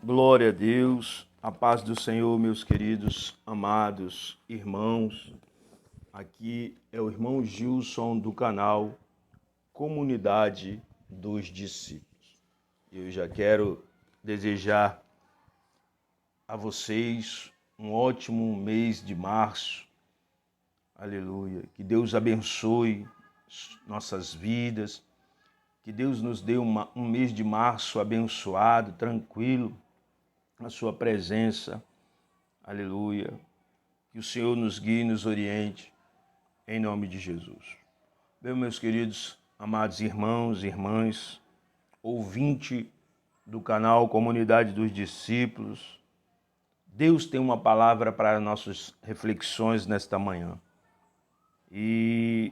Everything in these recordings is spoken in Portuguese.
Glória a Deus, a paz do Senhor, meus queridos, amados irmãos. Aqui é o irmão Gilson do canal Comunidade dos Discípulos. Eu já quero desejar a vocês um ótimo mês de março. Aleluia. Que Deus abençoe nossas vidas. Que Deus nos dê um mês de março abençoado, tranquilo, na sua presença. Aleluia. Que o Senhor nos guie e nos oriente, em nome de Jesus. Bem, meus queridos, amados irmãos e irmãs, ouvinte do canal Comunidade dos Discípulos, Deus tem uma palavra para nossas reflexões nesta manhã. E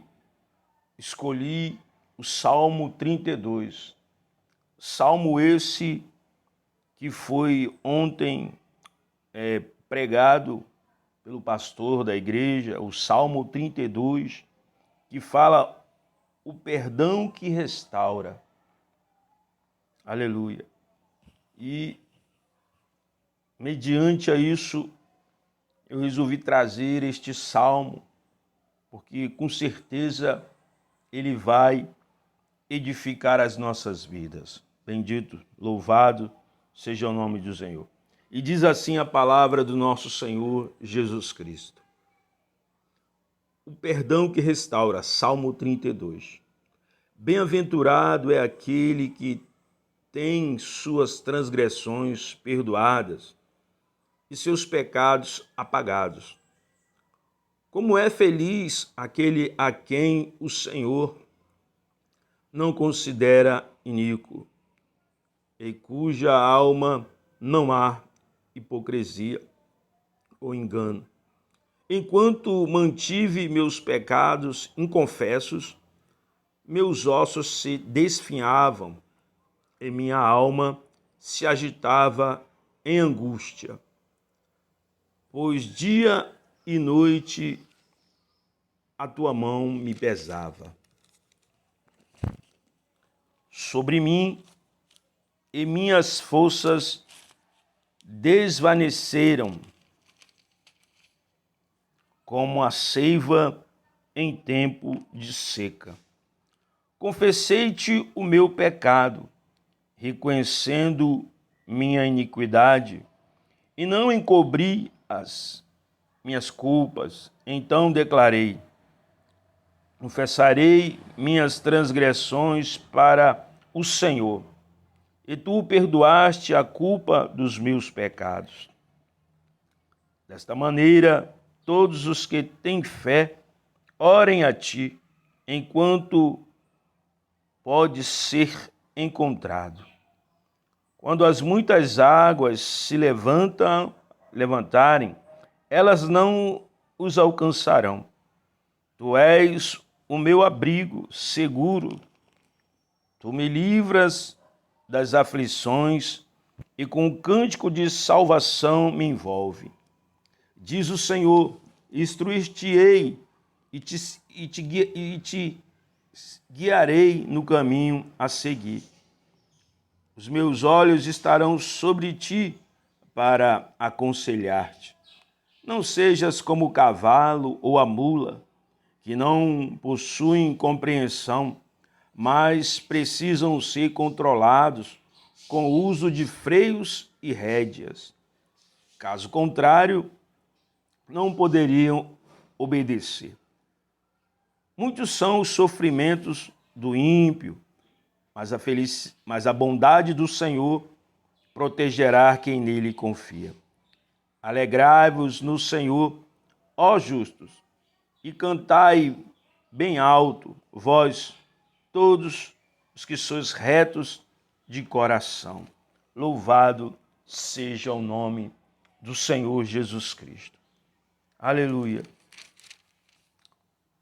escolhi o Salmo 32. Salmo esse que foi ontem pregado pelo pastor da igreja, o Salmo 32, que fala o perdão que restaura. Aleluia. E mediante a isso, eu resolvi trazer este salmo, porque com certeza ele vai edificar as nossas vidas. Bendito, louvado seja o nome do Senhor. E diz assim a palavra do nosso Senhor Jesus Cristo. O perdão que restaura, Salmo 32. Bem-aventurado é aquele que tem suas transgressões perdoadas e seus pecados apagados. Como é feliz aquele a quem o Senhor não considera iníquo, e cuja alma não há hipocrisia ou engano. Enquanto mantive meus pecados inconfessos, meus ossos se desfinhavam e minha alma se agitava em angústia, pois dia e noite a tua mão me pesava sobre mim e minhas forças desvaneceram como a seiva em tempo de seca. Confessei-te o meu pecado, reconhecendo minha iniquidade, e não encobri as minhas culpas. Então declarei: confessarei minhas transgressões para o Senhor, e tu perdoaste a culpa dos meus pecados. Desta maneira, todos os que têm fé, orem a ti, enquanto pode ser encontrado. Quando as muitas águas se levantarem, elas não os alcançarão. Tu és o meu abrigo seguro. Tu me livras das aflições e com o cântico de salvação me envolve. Diz o Senhor: instruir-te-ei e te guiarei no caminho a seguir. Os meus olhos estarão sobre ti para aconselhar-te. Não sejas como o cavalo ou a mula, que não possuem compreensão, mas precisam ser controlados com o uso de freios e rédeas. Caso contrário, não poderiam obedecer. Muitos são os sofrimentos do ímpio, mas a bondade do Senhor protegerá quem nele confia. Alegrai-vos no Senhor, ó justos, e cantai bem alto, vós todos os que sois retos de coração. Louvado seja o nome do Senhor Jesus Cristo. Aleluia.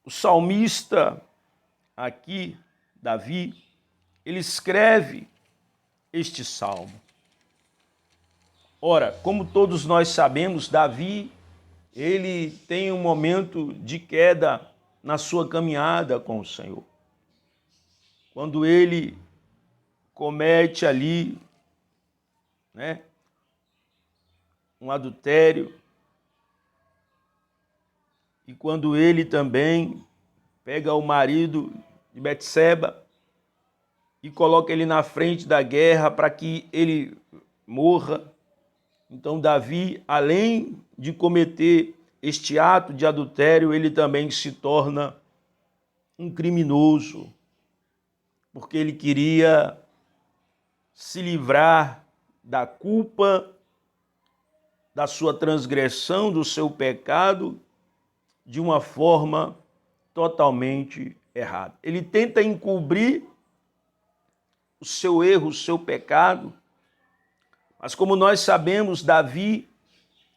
O salmista aqui, Davi, ele escreve este salmo. Ora, como todos nós sabemos, Davi, ele tem um momento de queda na sua caminhada com o Senhor. Quando ele comete ali, um adultério. E quando ele também pega o marido de Betseba e coloca ele na frente da guerra para que ele morra. Então Davi, além de cometer este ato de adultério, ele também se torna um criminoso, porque ele queria se livrar da culpa, da sua transgressão, do seu pecado, de uma forma totalmente errada. Ele tenta encobrir o seu erro, o seu pecado, mas como nós sabemos, Davi,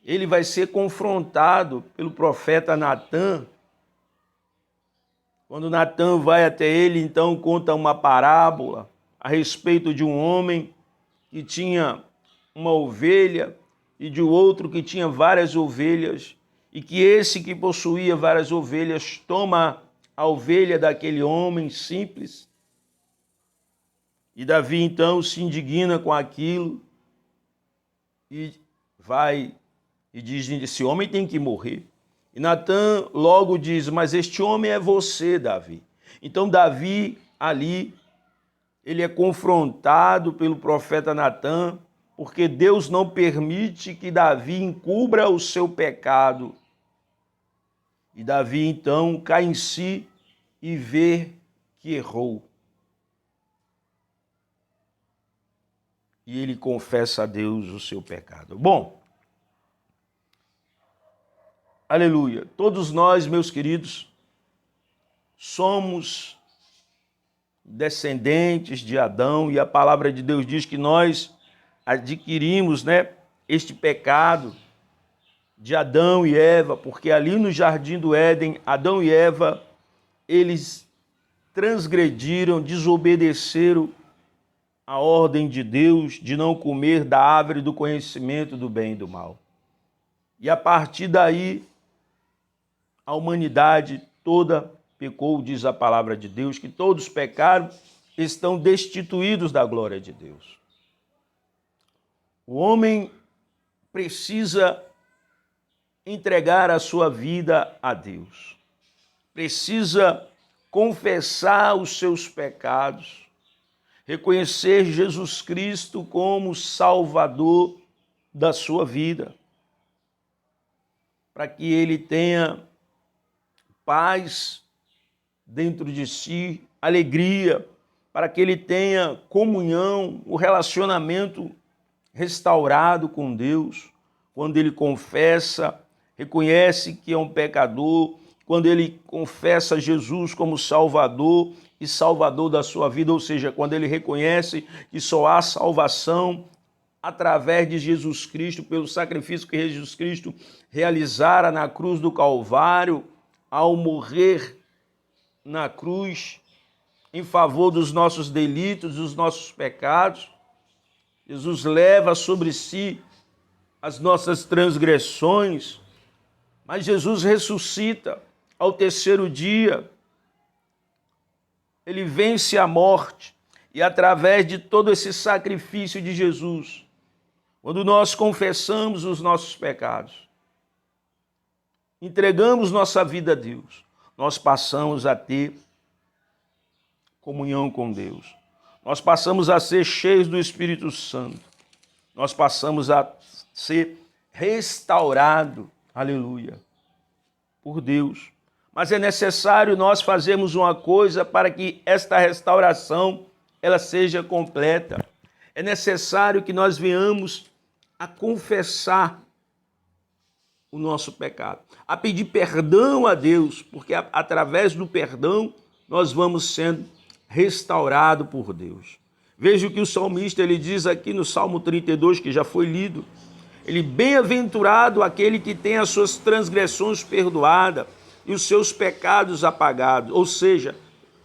ele vai ser confrontado pelo profeta Natã. Quando Natã vai até ele, então conta uma parábola a respeito de um homem que tinha uma ovelha e de outro que tinha várias ovelhas, e que esse que possuía várias ovelhas toma a ovelha daquele homem simples. E Davi então se indigna com aquilo e vai e diz: esse homem tem que morrer. E Natã logo diz: mas este homem é você, Davi. Então Davi ali, ele é confrontado pelo profeta Natã, porque Deus não permite que Davi encubra o seu pecado. E Davi então cai em si e vê que errou. E ele confessa a Deus o seu pecado. Bom, aleluia. Todos nós, meus queridos, somos descendentes de Adão, e a palavra de Deus diz que nós adquirimos, este pecado de Adão e Eva, porque ali no jardim do Éden, Adão e Eva, eles transgrediram, desobedeceram a ordem de Deus de não comer da árvore do conhecimento do bem e do mal. E a partir daí, a humanidade toda pecou, diz a palavra de Deus, que todos pecaram, estão destituídos da glória de Deus. O homem precisa entregar a sua vida a Deus. Precisa confessar os seus pecados, reconhecer Jesus Cristo como Salvador da sua vida, para que ele tenha paz dentro de si, alegria, para que ele tenha comunhão, o relacionamento restaurado com Deus, quando ele confessa, reconhece que é um pecador, quando ele confessa Jesus como Salvador e Salvador da sua vida, ou seja, quando ele reconhece que só há salvação através de Jesus Cristo, pelo sacrifício que Jesus Cristo realizara na cruz do Calvário, ao morrer na cruz em favor dos nossos delitos, dos nossos pecados. Jesus leva sobre si as nossas transgressões, mas Jesus ressuscita ao terceiro dia. Ele vence a morte, e através de todo esse sacrifício de Jesus, quando nós confessamos os nossos pecados, entregamos nossa vida a Deus, nós passamos a ter comunhão com Deus. Nós passamos a ser cheios do Espírito Santo. Nós passamos a ser restaurados, aleluia, por Deus. Mas é necessário nós fazermos uma coisa para que esta restauração ela seja completa. É necessário que nós venhamos a confessar o nosso pecado, a pedir perdão a Deus, porque através do perdão nós vamos sendo restaurados por Deus. Veja o que o salmista ele diz aqui no Salmo 32, que já foi lido. Ele: bem-aventurado aquele que tem as suas transgressões perdoadas e os seus pecados apagados. Ou seja,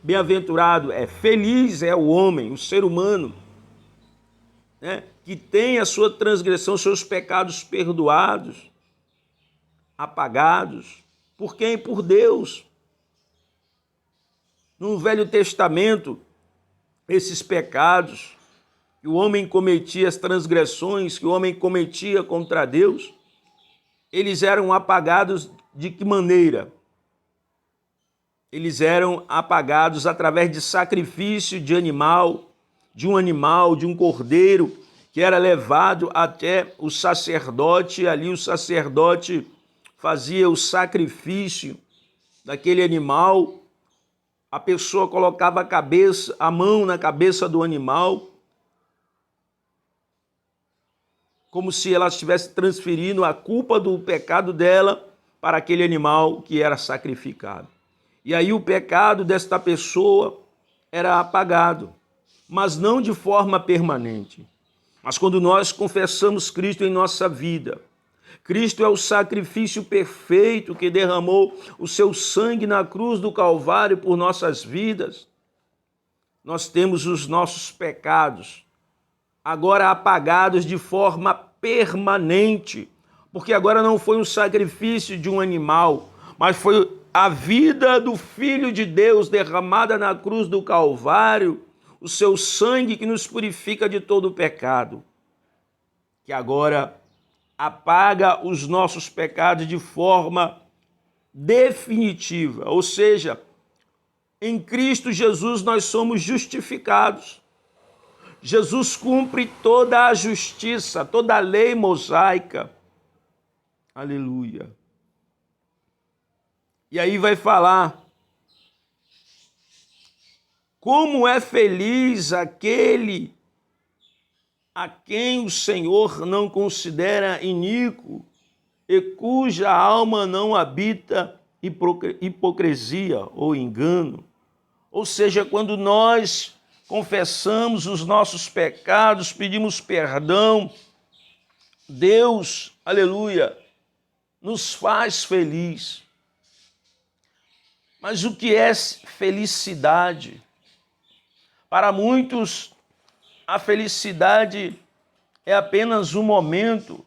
bem-aventurado feliz é o homem, o ser humano, que tem a sua transgressão, seus pecados perdoados, apagados. Por quem? Por Deus. No Velho Testamento, esses pecados que o homem cometia, as transgressões que o homem cometia contra Deus, eles eram apagados de que maneira? Eles eram apagados através de sacrifício de um cordeiro, que era levado até o sacerdote. Ali o sacerdote fazia o sacrifício daquele animal. A pessoa colocava a mão na cabeça do animal, como se ela estivesse transferindo a culpa do pecado dela para aquele animal que era sacrificado. E aí o pecado desta pessoa era apagado, mas não de forma permanente. Mas quando nós confessamos Cristo em nossa vida, Cristo é o sacrifício perfeito que derramou o seu sangue na cruz do Calvário por nossas vidas. Nós temos os nossos pecados agora apagados de forma permanente, porque agora não foi um sacrifício de um animal, mas foi a vida do Filho de Deus derramada na cruz do Calvário, o seu sangue que nos purifica de todo o pecado, que agora apaga os nossos pecados de forma definitiva. Ou seja, em Cristo Jesus nós somos justificados. Jesus cumpre toda a justiça, toda a lei mosaica. Aleluia. E aí vai falar: como é feliz aquele a quem o Senhor não considera iníquo e cuja alma não habita hipocrisia ou engano. Ou seja, quando nós confessamos os nossos pecados, pedimos perdão, Deus, aleluia, nos faz feliz. Mas o que é felicidade? Para muitos, a felicidade é apenas um momento.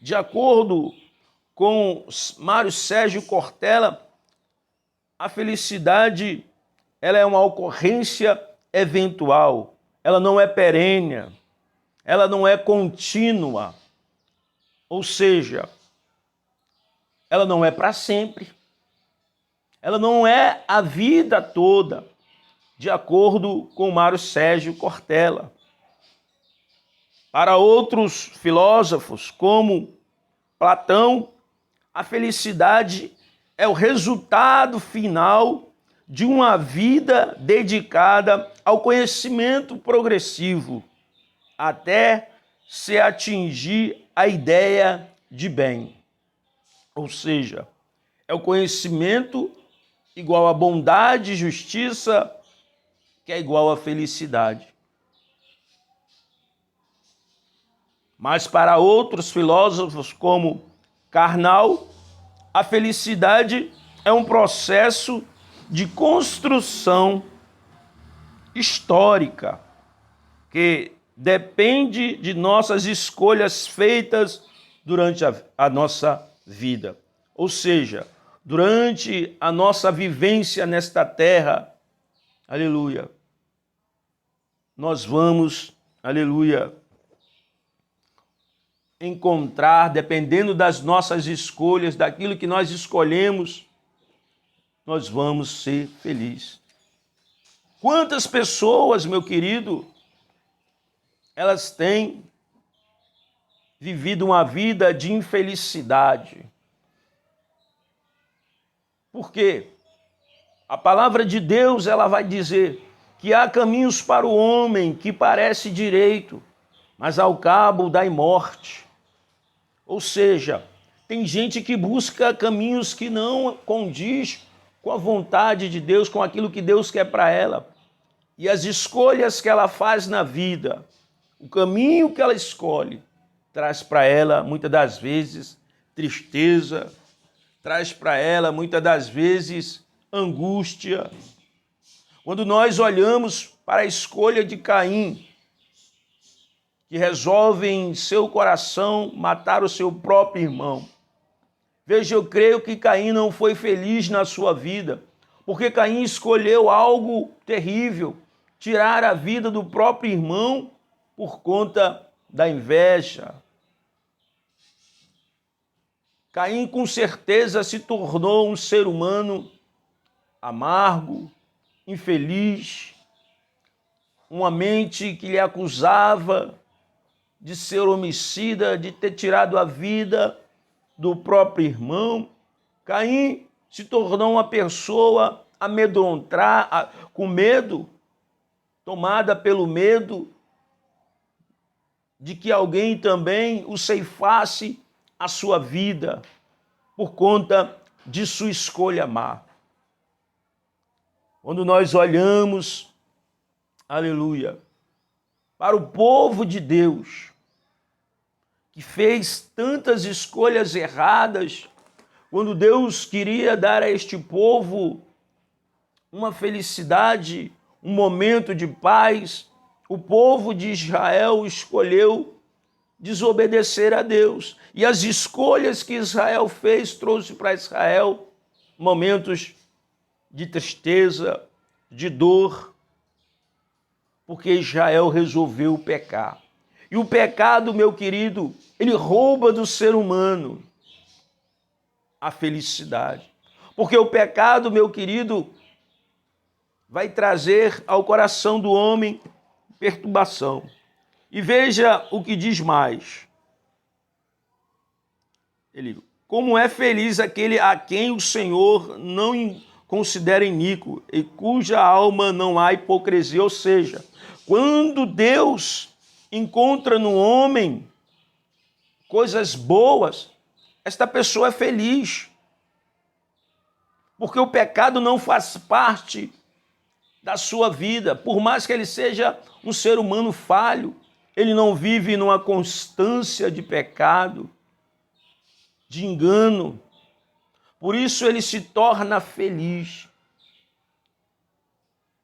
De acordo com Mário Sérgio Cortella, a felicidade ela é uma ocorrência eventual, ela não é perene, ela não é contínua, ou seja, ela não é para sempre, ela não é a vida toda, de acordo com Mário Sérgio Cortella. Para outros filósofos, como Platão, a felicidade é o resultado final de uma vida dedicada ao conhecimento progressivo, até se atingir a ideia de bem. Ou seja, é o conhecimento igual a bondade e justiça, que é igual a felicidade. Mas para outros filósofos, como Karnal, a felicidade é um processo de construção histórica que depende de nossas escolhas feitas durante a nossa vida. Ou seja, durante a nossa vivência nesta terra, aleluia, nós vamos, aleluia, encontrar, dependendo das nossas escolhas, daquilo que nós escolhemos, nós vamos ser felizes. Quantas pessoas, meu querido, elas têm vivido uma vida de infelicidade? Por quê? A palavra de Deus, ela vai dizer que há caminhos para o homem que parece direito, mas ao cabo dá morte. Ou seja, tem gente que busca caminhos que não condiz com a vontade de Deus, com aquilo que Deus quer para ela. E as escolhas que ela faz na vida, o caminho que ela escolhe, traz para ela, muitas das vezes, tristeza, traz para ela, muitas das vezes, angústia. Quando nós olhamos para a escolha de Caim, que resolve em seu coração matar o seu próprio irmão. Veja, eu creio que Caim não foi feliz na sua vida, porque Caim escolheu algo terrível, tirar a vida do próprio irmão por conta da inveja. Caim com certeza se tornou um ser humano amargo, infeliz, uma mente que lhe acusava de ser homicida, de ter tirado a vida do próprio irmão. Caim se tornou uma pessoa amedrontada, com medo, tomada pelo medo de que alguém também o ceifasse a sua vida por conta de sua escolha má. Quando nós olhamos, aleluia, para o povo de Deus, que fez tantas escolhas erradas, quando Deus queria dar a este povo uma felicidade, um momento de paz, o povo de Israel escolheu desobedecer a Deus. E as escolhas que Israel fez trouxe para Israel momentos de tristeza, de dor, porque Israel resolveu pecar. E o pecado, meu querido, ele rouba do ser humano a felicidade. Porque o pecado, meu querido, vai trazer ao coração do homem perturbação. E veja o que diz mais. Como é feliz aquele a quem o Senhor não considera iníquo e cuja alma não há hipocrisia. Ou seja, quando Deus encontra no homem coisas boas, esta pessoa é feliz. Porque o pecado não faz parte da sua vida. Por mais que ele seja um ser humano falho, ele não vive numa constância de pecado, de engano. Por isso ele se torna feliz.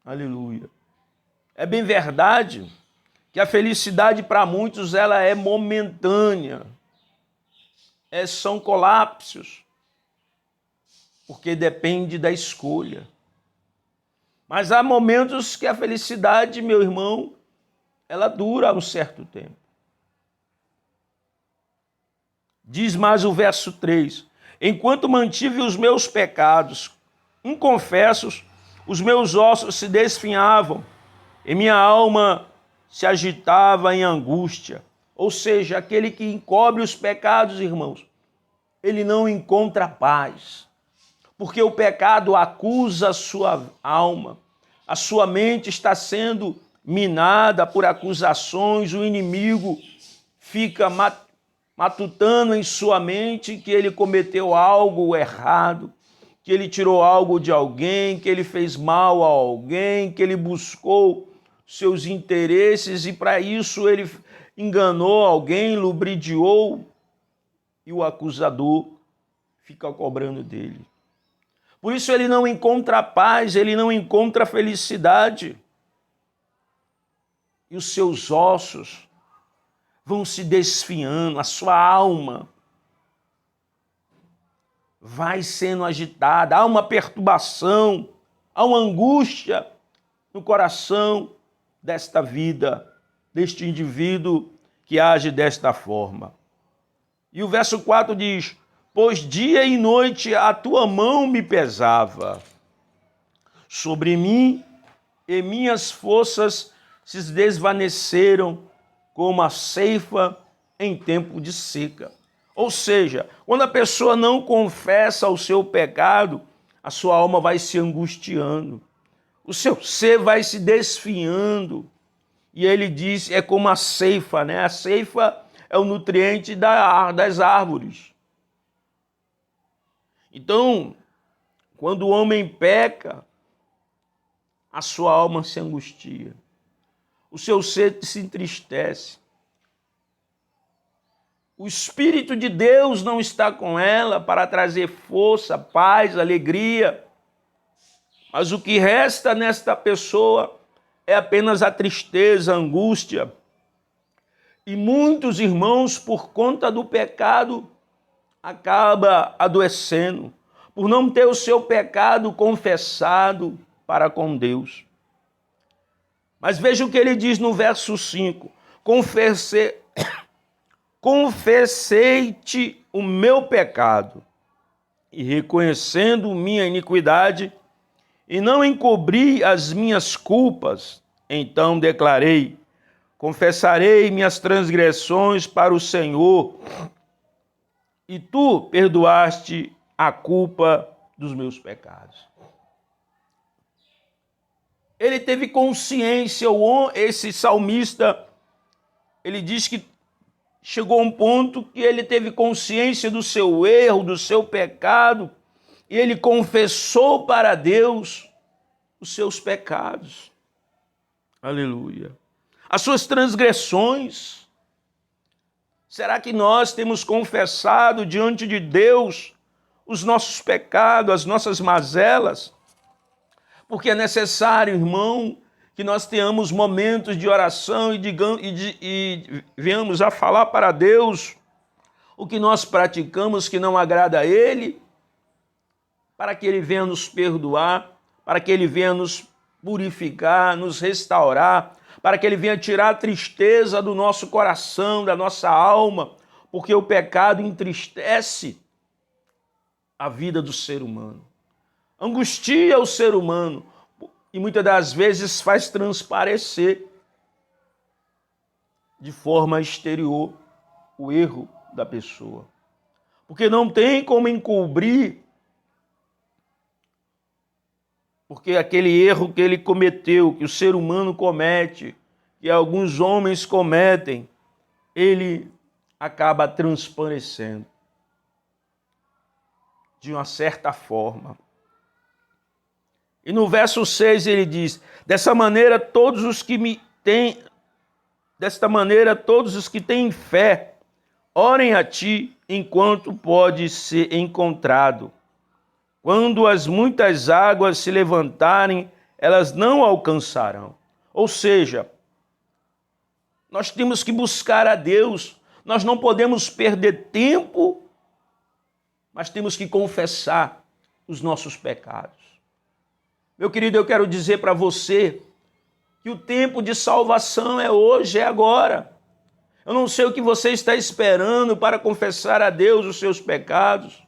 Aleluia. É bem verdade que a felicidade para muitos ela é momentânea. São colapsos, porque depende da escolha. Mas há momentos que a felicidade, meu irmão, ela dura um certo tempo. Diz mais o verso 3. Enquanto mantive os meus pecados inconfessos, os meus ossos se desfinhavam e minha alma se agitava em angústia. Ou seja, aquele que encobre os pecados, irmãos, ele não encontra paz. Porque o pecado acusa a sua alma. A sua mente está sendo minada por acusações, o inimigo fica matutando em sua mente que ele cometeu algo errado, que ele tirou algo de alguém, que ele fez mal a alguém, que ele buscou seus interesses e para isso ele enganou alguém, lubridiou e o acusador fica cobrando dele. Por isso ele não encontra paz, ele não encontra felicidade. E os seus ossos vão se desfiando, a sua alma vai sendo agitada, há uma perturbação, há uma angústia no coração desta vida, deste indivíduo que age desta forma. E o verso 4 diz: pois dia e noite a tua mão me pesava sobre mim e minhas forças se desvaneceram como a ceifa em tempo de seca. Ou seja, quando a pessoa não confessa o seu pecado, a sua alma vai se angustiando, o seu ser vai se desfiando. E ele diz, é como a ceifa, né? A ceifa é o nutriente das árvores. Então, quando o homem peca, a sua alma se angustia, o seu ser se entristece. O Espírito de Deus não está com ela para trazer força, paz, alegria. Mas o que resta nesta pessoa é apenas a tristeza, a angústia. E muitos irmãos, por conta do pecado, acaba adoecendo, por não ter o seu pecado confessado para com Deus. Mas veja o que ele diz no verso 5. Confessei-te o meu pecado e reconhecendo minha iniquidade, e não encobri as minhas culpas, então declarei: confessarei minhas transgressões para o Senhor, e tu perdoaste a culpa dos meus pecados. Ele teve consciência, esse salmista, ele diz que chegou a um ponto que ele teve consciência do seu erro, do seu pecado, e ele confessou para Deus os seus pecados. Aleluia. As suas transgressões. Será que nós temos confessado diante de Deus os nossos pecados, as nossas mazelas? Porque é necessário, irmão, que nós tenhamos momentos de oração e venhamos a falar para Deus o que nós praticamos que não agrada a Ele, para que Ele venha nos perdoar, para que Ele venha nos purificar, nos restaurar, para que Ele venha tirar a tristeza do nosso coração, da nossa alma, porque o pecado entristece a vida do ser humano, angustia o ser humano e muitas das vezes faz transparecer de forma exterior o erro da pessoa. Porque não tem como encobrir, porque aquele erro que ele cometeu, que o ser humano comete, que alguns homens cometem, ele acaba transparecendo de uma certa forma. E no verso 6 ele diz: desta maneira todos os que têm fé, orem a ti enquanto pode ser encontrado. Quando as muitas águas se levantarem, elas não alcançarão. Ou seja, nós temos que buscar a Deus, nós não podemos perder tempo, mas temos que confessar os nossos pecados. Meu querido, eu quero dizer para você que o tempo de salvação é hoje, é agora. Eu não sei o que você está esperando para confessar a Deus os seus pecados,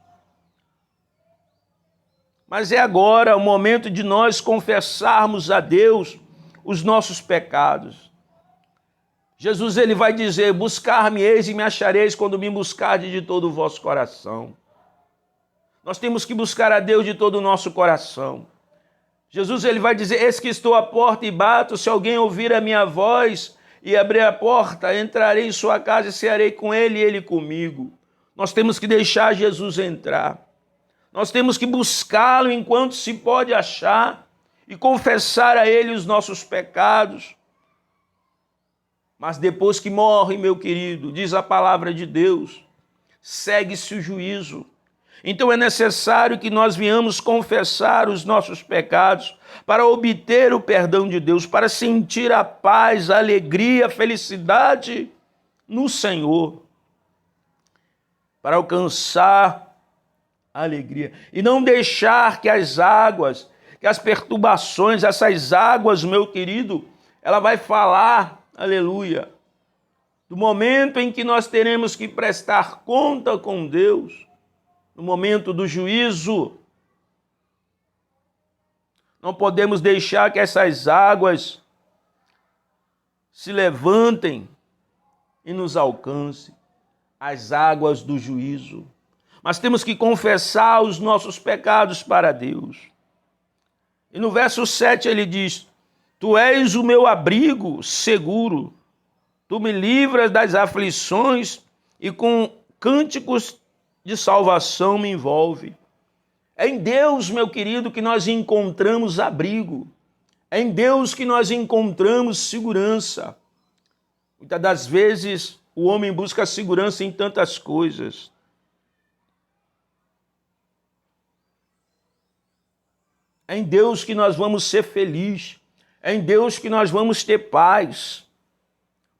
mas é agora o momento de nós confessarmos a Deus os nossos pecados. Jesus ele vai dizer: buscar-me-eis e me achareis quando me buscardes de todo o vosso coração. Nós temos que buscar a Deus de todo o nosso coração. Jesus ele vai dizer: eis que estou à porta e bato, se alguém ouvir a minha voz e abrir a porta, entrarei em sua casa e cearei com ele e ele comigo. Nós temos que deixar Jesus entrar. Nós temos que buscá-lo enquanto se pode achar e confessar a ele os nossos pecados. Mas depois que morre, meu querido, diz a palavra de Deus, segue-se o juízo. Então é necessário que nós venhamos confessar os nossos pecados para obter o perdão de Deus, para sentir a paz, a alegria, a felicidade no Senhor, para alcançar a alegria e não deixar que as águas, que as perturbações, essas águas, meu querido, ela vai falar, aleluia, do momento em que nós teremos que prestar conta com Deus, no momento do juízo. Não podemos deixar que essas águas se levantem e nos alcancem, as águas do juízo. Mas temos que confessar os nossos pecados para Deus. E no verso 7 ele diz: tu és o meu abrigo seguro, tu me livras das aflições e com cânticos de salvação me envolve. É em Deus, meu querido, que nós encontramos abrigo. É em Deus que nós encontramos segurança. Muitas das vezes o homem busca segurança em tantas coisas. É em Deus que nós vamos ser felizes. É em Deus que nós vamos ter paz.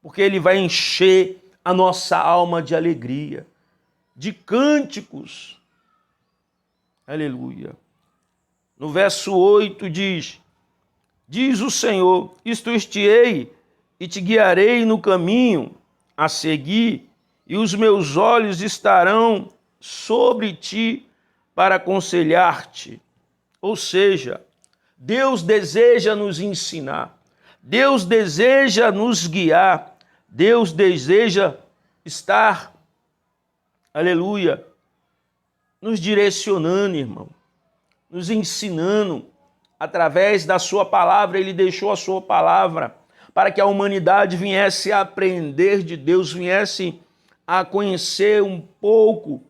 Porque Ele vai encher a nossa alma de alegria, de cânticos. Aleluia. No verso 8 diz o Senhor: instruir-te-ei e te guiarei no caminho a seguir, e os meus olhos estarão sobre ti para aconselhar-te. Ou seja, Deus deseja nos ensinar, Deus deseja nos guiar, Deus deseja estar, aleluia, nos direcionando, irmão, nos ensinando através da sua palavra. Ele deixou a sua palavra para que a humanidade viesse a aprender de Deus, viesse a conhecer um pouco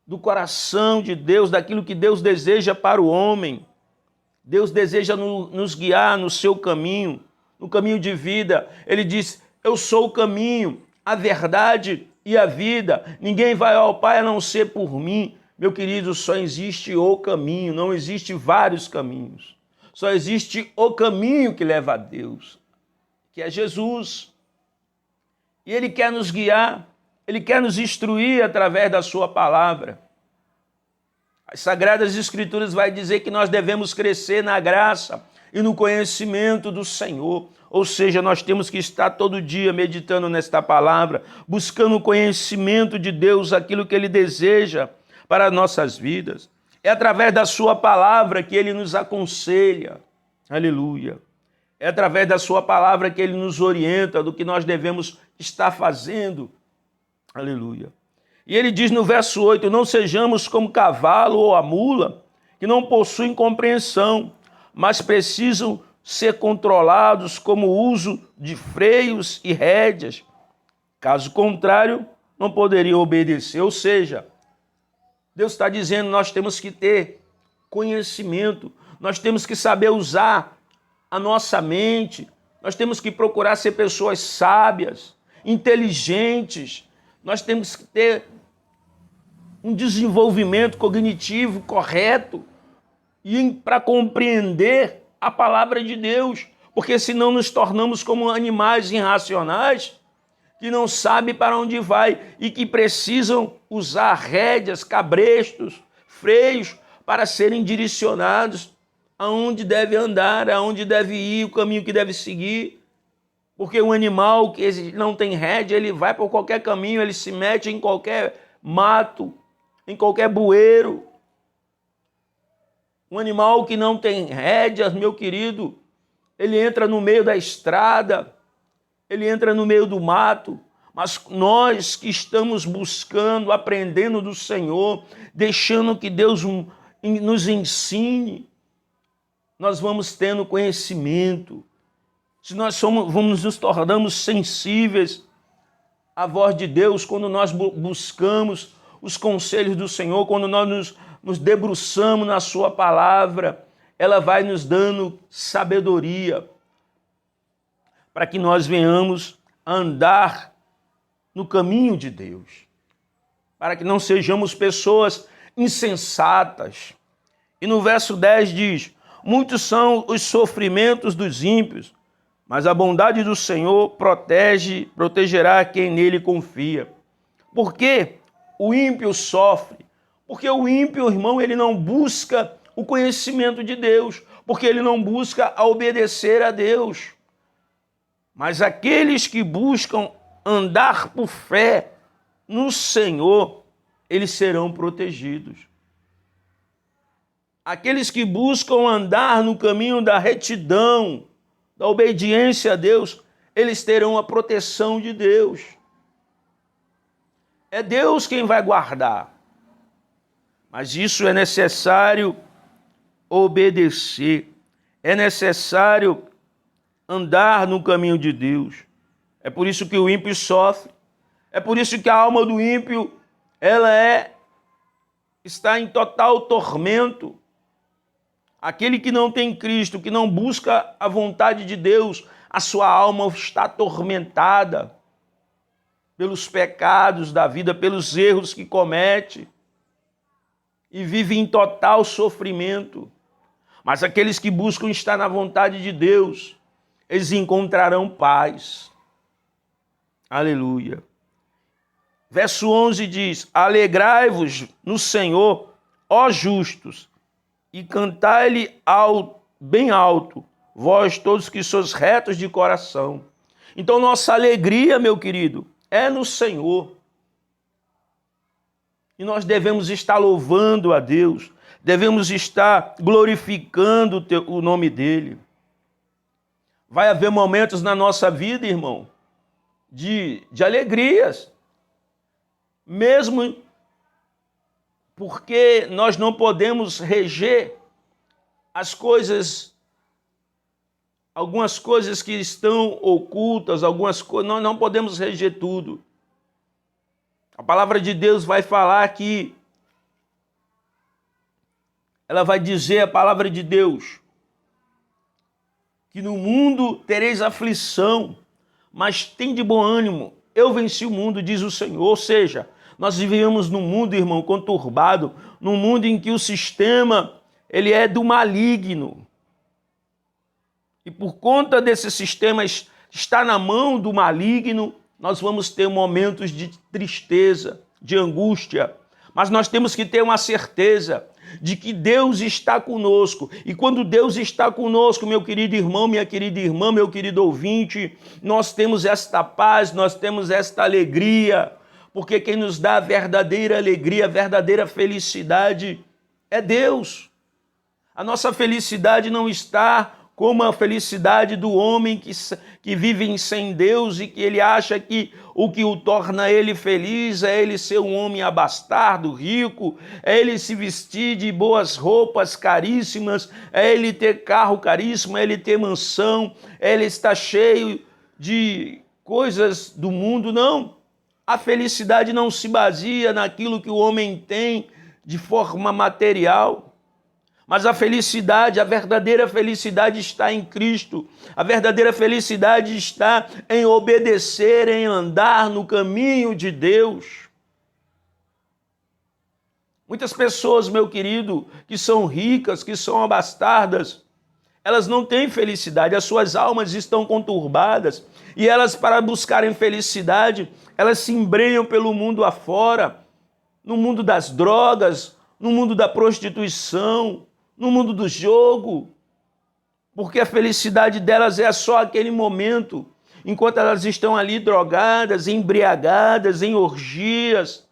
do coração de Deus, daquilo que Deus deseja para o homem. Deus deseja nos guiar no seu caminho, no caminho de vida. Ele diz: eu sou o caminho, a verdade e a vida. Ninguém vai ao Pai a não ser por mim. Meu querido, só existe o caminho, não existe vários caminhos. Só existe o caminho que leva a Deus, que é Jesus. E Ele quer nos guiar, Ele quer nos instruir através da sua palavra. As Sagradas Escrituras vai dizer que nós devemos crescer na graça e no conhecimento do Senhor. Ou seja, nós temos que estar todo dia meditando nesta palavra, buscando o conhecimento de Deus, aquilo que Ele deseja para as nossas vidas. É através da sua palavra que Ele nos aconselha. Aleluia. É através da sua palavra que Ele nos orienta do que nós devemos estar fazendo. Aleluia. E ele diz no verso 8, não sejamos como cavalo ou a mula, que não possuem compreensão, mas precisam ser controlados como o uso de freios e rédeas. Caso contrário, não poderiam obedecer. Ou seja, Deus está dizendo, nós temos que ter conhecimento, nós temos que saber usar a nossa mente, nós temos que procurar ser pessoas sábias, inteligentes, nós temos que ter um desenvolvimento cognitivo correto e para compreender a palavra de Deus, porque senão nos tornamos como animais irracionais que não sabem para onde vai e que precisam usar rédeas, cabrestos, freios para serem direcionados aonde deve andar, aonde deve ir, o caminho que deve seguir. Porque um animal que não tem rédea, ele vai por qualquer caminho, ele se mete em qualquer mato, em qualquer bueiro. Um animal que não tem rédeas, meu querido, ele entra no meio da estrada, ele entra no meio do mato. Mas nós que estamos buscando, aprendendo do Senhor, deixando que Deus nos ensine, nós vamos tendo conhecimento. Se nós nos tornamos sensíveis à voz de Deus, quando nós buscamos os conselhos do Senhor, quando nós nos debruçamos na sua palavra, ela vai nos dando sabedoria para que nós venhamos a andar no caminho de Deus, para que não sejamos pessoas insensatas. E no verso 10 diz, muitos são os sofrimentos dos ímpios, mas a bondade do Senhor protegerá quem nele confia. Por que o ímpio sofre? Porque o ímpio, irmão, ele não busca o conhecimento de Deus, porque ele não busca obedecer a Deus. Mas aqueles que buscam andar por fé no Senhor, eles serão protegidos. Aqueles que buscam andar no caminho da retidão, da obediência a Deus, eles terão a proteção de Deus. É Deus quem vai guardar. Mas isso é necessário obedecer. É necessário andar no caminho de Deus. É por isso que o ímpio sofre. É por isso que a alma do ímpio, está em total tormento. Aquele que não tem Cristo, que não busca a vontade de Deus, a sua alma está atormentada pelos pecados da vida, pelos erros que comete e vive em total sofrimento. Mas aqueles que buscam estar na vontade de Deus, eles encontrarão paz. Aleluia. Verso 11 diz, alegrai-vos no Senhor, ó justos, e cantai-lhe bem alto, vós todos que sois retos de coração. Então nossa alegria, meu querido, é no Senhor. E nós devemos estar louvando a Deus, devemos estar glorificando o nome dele. Vai haver momentos na nossa vida, irmão, de alegrias, mesmo porque nós não podemos reger as coisas, algumas coisas que estão ocultas, algumas coisas, nós não podemos reger tudo. A palavra de Deus vai falar que, ela vai dizer, a palavra de Deus, que no mundo tereis aflição, mas tem de bom ânimo, eu venci o mundo, diz o Senhor. Ou seja, nós vivemos num mundo, irmão, conturbado, num mundo em que o sistema, ele é do maligno. E por conta desse sistema estar na mão do maligno, nós vamos ter momentos de tristeza, de angústia. Mas nós temos que ter uma certeza de que Deus está conosco. E quando Deus está conosco, meu querido irmão, minha querida irmã, meu querido ouvinte, nós temos esta paz, nós temos esta alegria, porque quem nos dá a verdadeira alegria, a verdadeira felicidade é Deus. A nossa felicidade não está como a felicidade do homem que vive sem Deus e que ele acha que o que o torna ele feliz é ele ser um homem abastardo, rico, é ele se vestir de boas roupas caríssimas, é ele ter carro caríssimo, é ele ter mansão, é ele estar cheio de coisas do mundo. Não, a felicidade não se baseia naquilo que o homem tem de forma material. Mas a felicidade, a verdadeira felicidade está em Cristo. A verdadeira felicidade está em obedecer, em andar no caminho de Deus. Muitas pessoas, meu querido, que são ricas, que são abastardas, elas não têm felicidade, as suas almas estão conturbadas e elas, para buscarem felicidade, elas se embrenham pelo mundo afora, no mundo das drogas, no mundo da prostituição, no mundo do jogo, porque a felicidade delas é só aquele momento, enquanto elas estão ali drogadas, embriagadas, em orgias,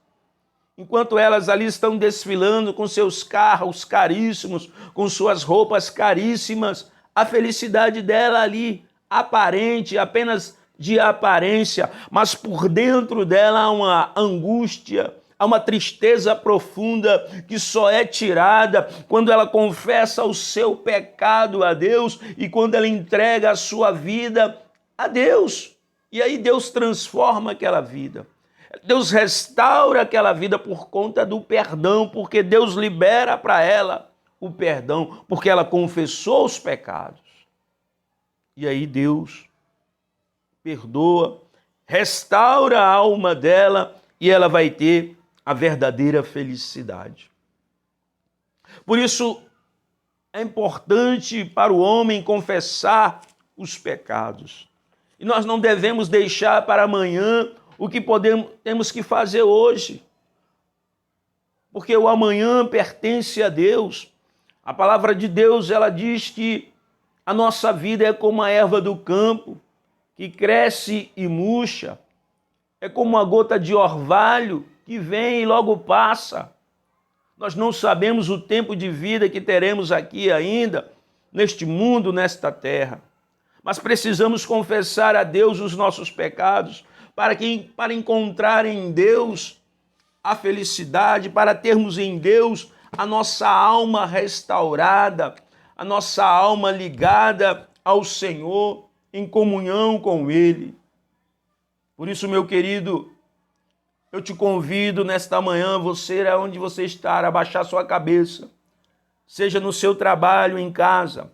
enquanto elas ali estão desfilando com seus carros caríssimos, com suas roupas caríssimas, a felicidade dela ali, aparente, apenas de aparência, mas por dentro dela há uma angústia, há uma tristeza profunda que só é tirada quando ela confessa o seu pecado a Deus e quando ela entrega a sua vida a Deus. E aí Deus transforma aquela vida. Deus restaura aquela vida por conta do perdão, porque Deus libera para ela o perdão, porque ela confessou os pecados. E aí Deus perdoa, restaura a alma dela e ela vai ter a verdadeira felicidade. Por isso, é importante para o homem confessar os pecados. E nós não devemos deixar para amanhã o que temos que fazer hoje. Porque o amanhã pertence a Deus. A palavra de Deus, ela diz que a nossa vida é como a erva do campo, que cresce e murcha. É como uma gota de orvalho que vem e logo passa. Nós não sabemos o tempo de vida que teremos aqui ainda, neste mundo, nesta terra. Mas precisamos confessar a Deus os nossos pecados, para encontrar em Deus a felicidade, para termos em Deus a nossa alma restaurada, a nossa alma ligada ao Senhor, em comunhão com Ele. Por isso, meu querido, eu te convido nesta manhã, você, onde você está, a baixar sua cabeça, seja no seu trabalho, em casa,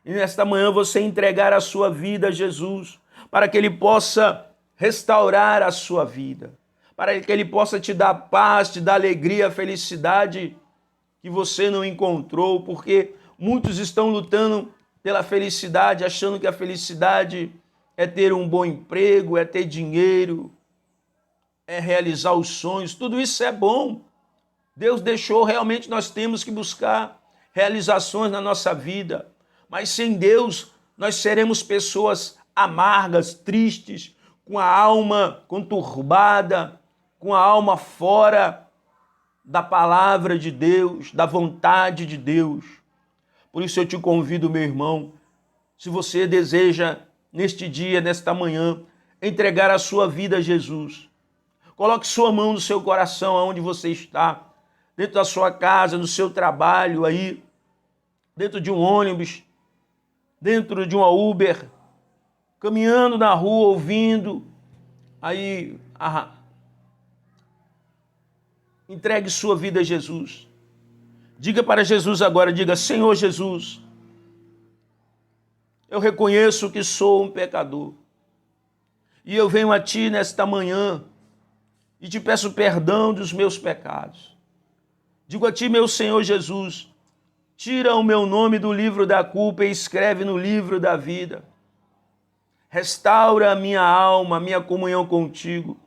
e nesta manhã você entregar a sua vida a Jesus, para que Ele possa restaurar a sua vida, para que Ele possa te dar paz, te dar alegria, felicidade que você não encontrou, porque muitos estão lutando pela felicidade, achando que a felicidade é ter um bom emprego, é ter dinheiro, é realizar os sonhos. Tudo isso é bom. Deus deixou, realmente nós temos que buscar realizações na nossa vida. Mas sem Deus, nós seremos pessoas amargas, tristes, com a alma conturbada, com a alma fora da palavra de Deus, da vontade de Deus. Por isso eu te convido, meu irmão, se você deseja, neste dia, nesta manhã, entregar a sua vida a Jesus, coloque sua mão no seu coração, aonde você está, dentro da sua casa, no seu trabalho, aí, dentro de um ônibus, dentro de uma Uber, caminhando na rua, ouvindo, aí, entregue sua vida a Jesus. Diga para Jesus agora, diga: Senhor Jesus, eu reconheço que sou um pecador. E eu venho a Ti nesta manhã e te peço perdão dos meus pecados. Digo a Ti, meu Senhor Jesus, tira o meu nome do livro da culpa e escreve no livro da vida. Restaura a minha alma, a minha comunhão contigo.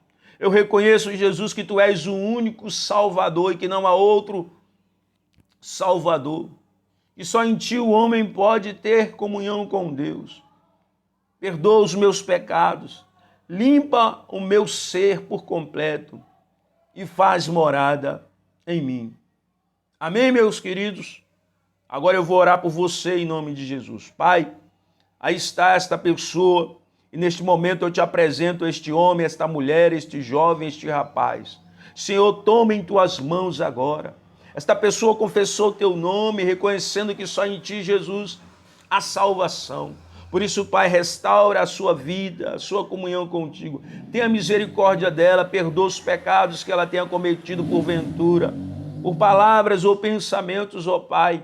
Eu reconheço, Jesus, que Tu és o único Salvador e que não há outro Salvador. E só em Ti o homem pode ter comunhão com Deus. Perdoa os meus pecados, limpa o meu ser por completo e faz morada em mim. Amém, meus queridos? Agora eu vou orar por você em nome de Jesus. Pai, aí está esta pessoa e neste momento eu te apresento este homem, esta mulher, este jovem, este rapaz. Senhor, toma em Tuas mãos agora. Esta pessoa confessou Teu nome, reconhecendo que só em Ti, Jesus, há salvação. Por isso, Pai, restaura a sua vida, a sua comunhão contigo. Tenha misericórdia dela, perdoa os pecados que ela tenha cometido porventura, por palavras ou pensamentos, ó Pai,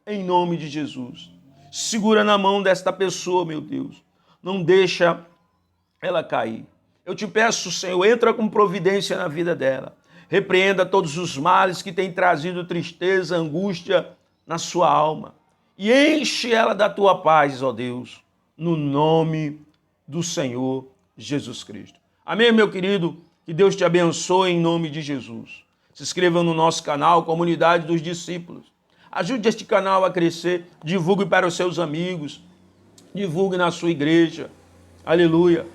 em nome de Jesus. Segura na mão desta pessoa, meu Deus. Não deixa ela cair. Eu te peço, Senhor, entra com providência na vida dela. Repreenda todos os males que têm trazido tristeza, angústia na sua alma. E enche ela da Tua paz, ó Deus, no nome do Senhor Jesus Cristo. Amém, meu querido? Que Deus te abençoe em nome de Jesus. Se inscreva no nosso canal, Comunidade dos Discípulos. Ajude este canal a crescer, divulgue para os seus amigos, divulgue na sua igreja. Aleluia.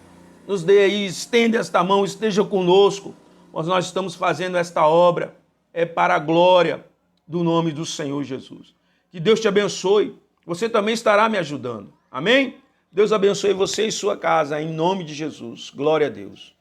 Nos dê aí, estenda esta mão, esteja conosco. Mas nós estamos fazendo esta obra para a glória do nome do Senhor Jesus. Que Deus te abençoe. Você também estará me ajudando. Amém? Deus abençoe você e sua casa, em nome de Jesus. Glória a Deus.